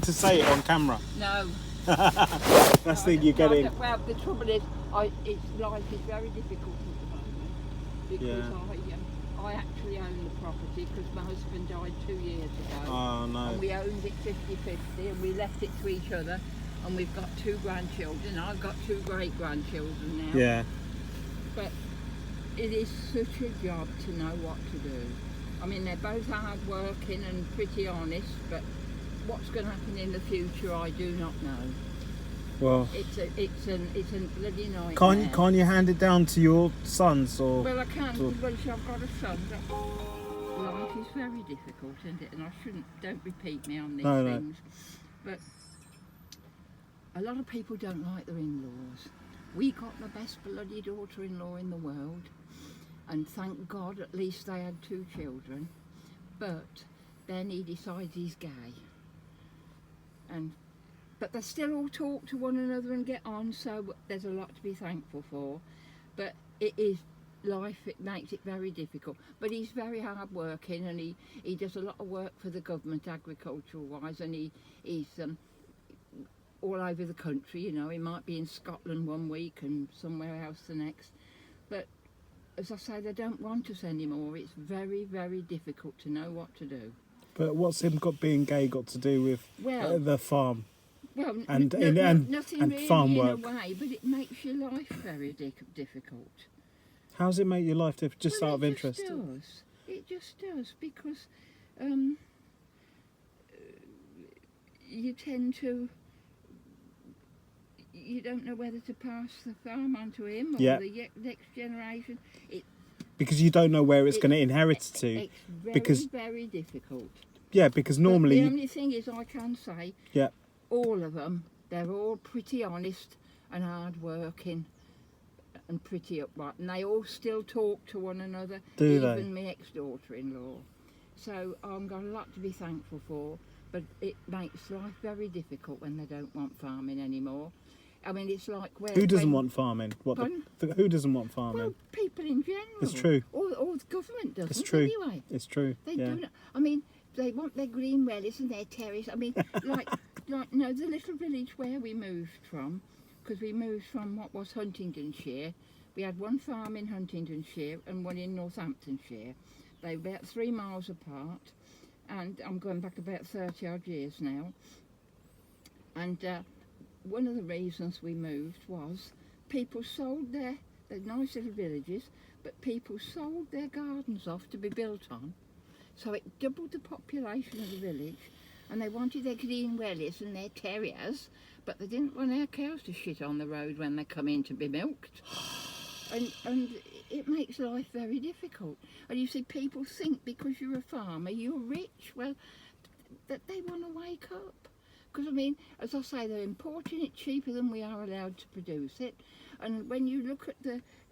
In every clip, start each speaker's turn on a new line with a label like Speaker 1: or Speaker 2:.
Speaker 1: To say it on camera.
Speaker 2: No.
Speaker 1: That's the thing you're getting.
Speaker 2: Well, the trouble is, life is very difficult at the moment because I actually own the property because my husband died 2 years ago.
Speaker 1: Oh no.
Speaker 2: And we owned it 50-50 and we left it to each other, and we've got 2 grandchildren. I've got 2 great-grandchildren now.
Speaker 1: Yeah.
Speaker 2: But it is such a job to know what to do. I mean, they're both hard working and pretty honest, but what's going to happen in the future, I do not know.
Speaker 1: Well,
Speaker 2: It's a bloody nightmare.
Speaker 1: can't you hand it down to your sons or?
Speaker 2: Well, I can't, because I've got a son. Life is very difficult, isn't it? And don't repeat me on these things. But a lot of people don't like their in-laws. We got the best bloody daughter-in-law in the world, and thank God at least they had 2 children. But then he decides he's gay. But they still all talk to one another and get on, so there's a lot to be thankful for. But it is life, it makes it very difficult. But he's very hard working, and he does a lot of work for the government agricultural wise, and he's all over the country, you know. He might be in Scotland one week and somewhere else the next. But as I say, they don't want us anymore. It's very, very difficult to know what to do.
Speaker 1: But what's him being gay got to do with the farm?
Speaker 2: Well,
Speaker 1: and
Speaker 2: nothing
Speaker 1: and
Speaker 2: really
Speaker 1: farm
Speaker 2: in
Speaker 1: work.
Speaker 2: a way, but it makes your life very difficult.
Speaker 1: How does it make your life difficult? Just
Speaker 2: Well,
Speaker 1: out of interest.
Speaker 2: It just does, because you tend to. You don't know whether to pass the farm on to him or the next generation.
Speaker 1: Because you don't know where it's going to inherit to.
Speaker 2: It's very difficult.
Speaker 1: Yeah, because normally.
Speaker 2: But the only thing is, I can say, all of them, they're all pretty honest and hard working and pretty upright, and they all still talk to one another. Even my ex-daughter-in-law. So I've got a lot to be thankful for, but it makes life very difficult when they don't want farming anymore. I mean, it's like
Speaker 1: who doesn't want farming? Who doesn't want farming?
Speaker 2: Well, people in general.
Speaker 1: It's true.
Speaker 2: Or the government doesn't.
Speaker 1: It's true.
Speaker 2: Anyway.
Speaker 1: It's true.
Speaker 2: They don't. I mean, they want their green wellies and their terrace. I mean, like no, the little village where we moved from, because we moved from what was Huntingdonshire. We had one farm in Huntingdonshire and one in Northamptonshire. They were about 3 miles apart, and I'm going back about 30 odd years now. And one of the reasons we moved was people sold they're nice little villages, but people sold their gardens off to be built on. So it doubled the population of the village, and they wanted their green wellies and their terriers, but they didn't want our cows to shit on the road when they come in to be milked. And it makes life very difficult. And you see, people think because you're a farmer, you're rich. Well, that they want to wake up. Because, I mean, as I say, they're importing it cheaper than we are allowed to produce it. And when you look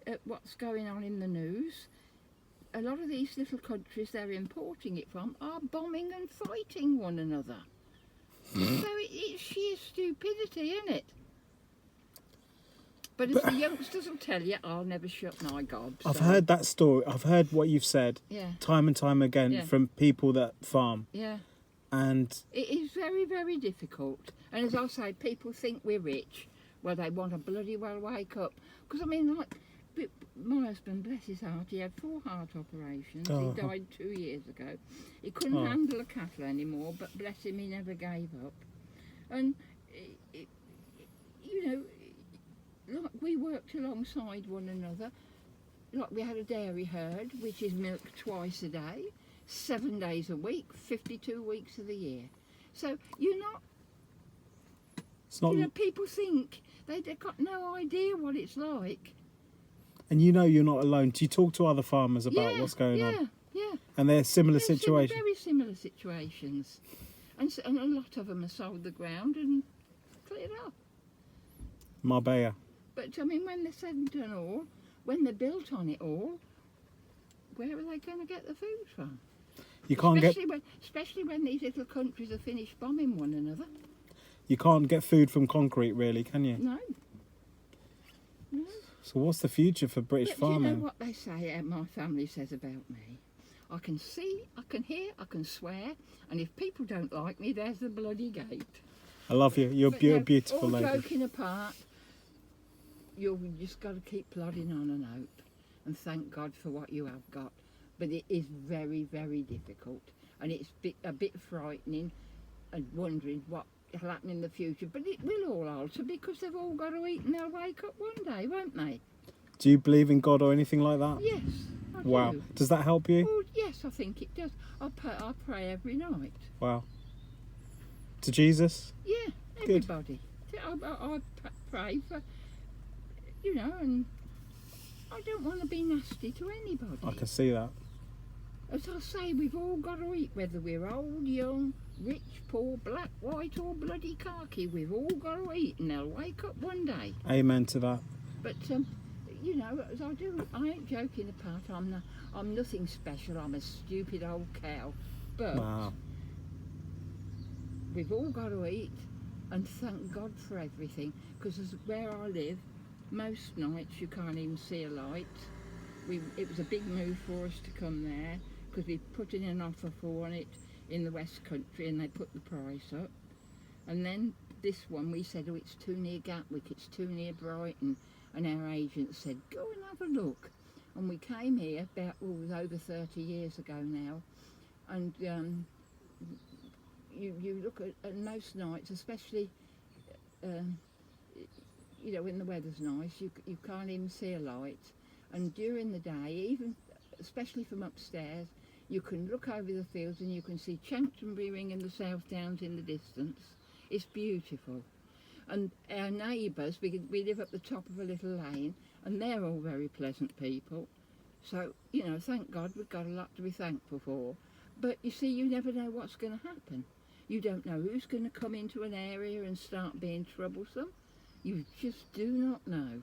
Speaker 2: at what's going on in the news, a lot of these little countries they're importing it from are bombing and fighting one another. So it's sheer stupidity, isn't it? But as the youngsters will tell you, I'll never shut my gob.
Speaker 1: I've heard that story. I've heard what you've said time and time again from people that farm.
Speaker 2: Yeah.
Speaker 1: And
Speaker 2: it is very, very difficult. And as I say, people think we're rich. Well, they want to bloody well wake up. Because, I mean, like, my husband, bless his heart, he had 4 heart operations. He died 2 years ago. He couldn't handle a cattle anymore, but bless him, he never gave up. And, you know, like we worked alongside one another. Like we had a dairy herd, which is milked twice a day, 7 days a week, 52 weeks of the year. So you're not. It's not. You know, people think they've got no idea what it's like.
Speaker 1: And you know you're not alone. Do you talk to other farmers about what's going on?
Speaker 2: Yeah.
Speaker 1: And they're similar situations.
Speaker 2: Very similar situations, and a lot of them have sold the ground and cleared up.
Speaker 1: Marbella.
Speaker 2: But I mean, when they're said and done all, when they're built on it all, where are they going to get the food from?
Speaker 1: You can't
Speaker 2: especially when these little countries are finished bombing one another.
Speaker 1: You can't get food from concrete, really, can you?
Speaker 2: No.
Speaker 1: So what's the future for British farming?
Speaker 2: You know what they say, my family says about me? I can see, I can hear, I can swear, and if people don't like me, there's the bloody gate.
Speaker 1: I love you. You're a beautiful lady.
Speaker 2: All joking apart, you've just got to keep plodding on and hope and thank God for what you have got. But it is very, very difficult, and it's a bit frightening and wondering what will happen in the future. But it will all alter because they've all got to eat and they'll wake up one day, won't they?
Speaker 1: Do you believe in God or anything like that?
Speaker 2: Yes, I do.
Speaker 1: Wow. Does that help you?
Speaker 2: Oh, yes, I think it does. I pray every night.
Speaker 1: Wow. To Jesus?
Speaker 2: Yeah, everybody. I pray for, and I don't want to be nasty to anybody.
Speaker 1: I can see that.
Speaker 2: As I say, we've all got to eat, whether we're old, young, rich, poor, black, white or bloody khaki. We've all got to eat and they'll wake up one day.
Speaker 1: Amen to that.
Speaker 2: But, as I ain't joking apart. I'm nothing special. I'm a stupid old cow. But
Speaker 1: wow.
Speaker 2: We've all got to eat and thank God for everything. Because where I live, most nights you can't even see a light. It was a big move for us to come there because we put in an offer for it in the West Country and they put the price up. And then this one we said, oh, it's too near Gatwick, it's too near Brighton. And our agent said, go and have a look. And we came here it was over 30 years ago now. And you look at most nights, especially, when the weather's nice, you can't even see a light. And during the day, even especially from upstairs, you can look over the fields and you can see Chanctonbury Ring and the South Downs in the distance. It's beautiful. And our neighbours, we live up the top of a little lane, and they're all very pleasant people. So, thank God we've got a lot to be thankful for. But you see, you never know what's going to happen. You don't know who's going to come into an area and start being troublesome. You just do not know.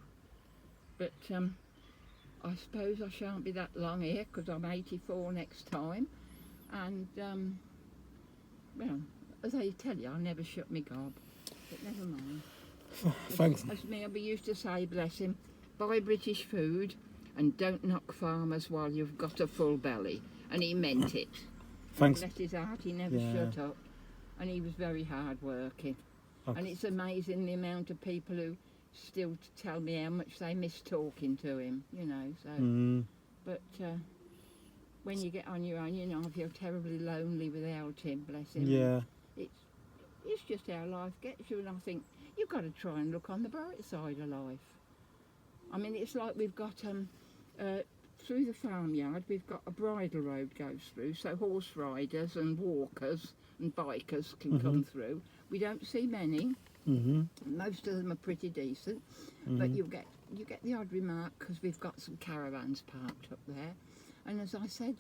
Speaker 2: But I suppose I shan't be that long here because I'm 84 next time. And, as I tell you, I'll never shut me gob. But never mind.
Speaker 1: Thanks.
Speaker 2: As me hubby used to say, bless him, buy British food and don't knock farmers while you've got a full belly. And he meant it.
Speaker 1: Thanks.
Speaker 2: Bless his heart, he never shut up. And he was very hard working.
Speaker 1: Okay.
Speaker 2: And it's amazing the amount of people who still tell me how much they miss talking to him, so. But when you get on your own, I feel terribly lonely without him, bless him.
Speaker 1: Yeah.
Speaker 2: It's just how life gets you, and I think you've got to try and look on the bright side of life. I mean, it's like we've got through the farmyard, we've got a bridle road goes through, so horse riders and walkers and bikers can come through. We don't see many. Most of them are pretty decent, but you get the odd remark because we've got some caravans parked up there. And as I said,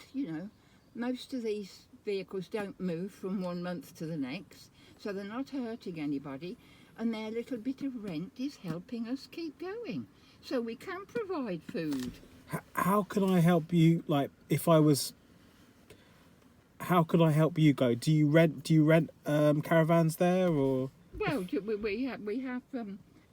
Speaker 2: most of these vehicles don't move from one month to the next, so they're not hurting anybody, and their little bit of rent is helping us keep going. So we can provide food.
Speaker 1: How can I help you? Like, if I was, how could I help you go? Do you rent caravans there, or?
Speaker 2: Well,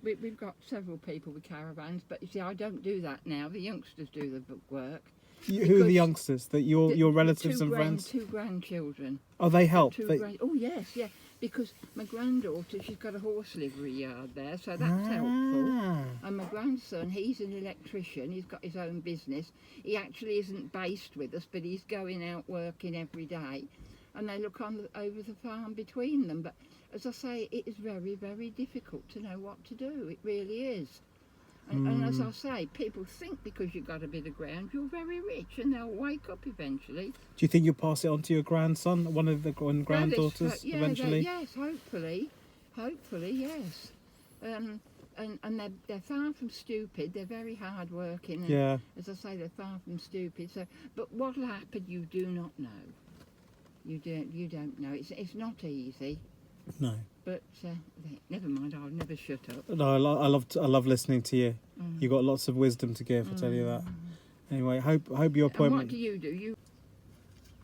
Speaker 2: we've got several people with caravans, but you see, I don't do that now. The youngsters do the work.
Speaker 1: Who are the youngsters? That your relatives and friends?
Speaker 2: Two grandchildren.
Speaker 1: Oh, they help.
Speaker 2: Oh yes, yeah. Because my granddaughter, she's got a horse livery yard there, so that's helpful. And my grandson, he's an electrician. He's got his own business. He actually isn't based with us, but he's going out working every day, and they look over the farm between them. But as I say, it is very, very difficult to know what to do. It really is. And as I say, people think because you've got a bit of ground, you're very rich, and they'll wake up eventually.
Speaker 1: Do you think you'll pass it on to your grandson, one of the granddaughters, eventually?
Speaker 2: Yes, hopefully, yes. And they're far from stupid. They're very hard working. And as I say, they're far from stupid. So, but what'll happen, you do not know. You don't know. It's not easy.
Speaker 1: No.
Speaker 2: But never mind. I'll never shut up.
Speaker 1: No, I love listening to you. You've got lots of wisdom to give. I tell you that. Anyway, hope your appointment.
Speaker 2: And what do you do?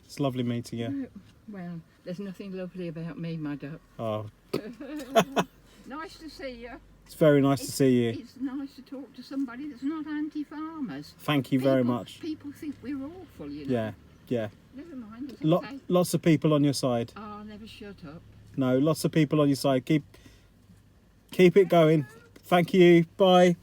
Speaker 1: It's lovely meeting you.
Speaker 2: Well, there's nothing lovely about me, my duck.
Speaker 1: Oh.
Speaker 2: Nice to see you.
Speaker 1: It's very nice to see you.
Speaker 2: It's nice to talk to somebody that's not anti-farmers.
Speaker 1: Thank you very much.
Speaker 2: People think we're awful,
Speaker 1: Yeah. Yeah.
Speaker 2: Never mind. It's
Speaker 1: Lo-
Speaker 2: okay.
Speaker 1: Lots of people on your side.
Speaker 2: Oh, I'll never shut up.
Speaker 1: No, lots of people on your side. Keep it going. Thank you. Bye.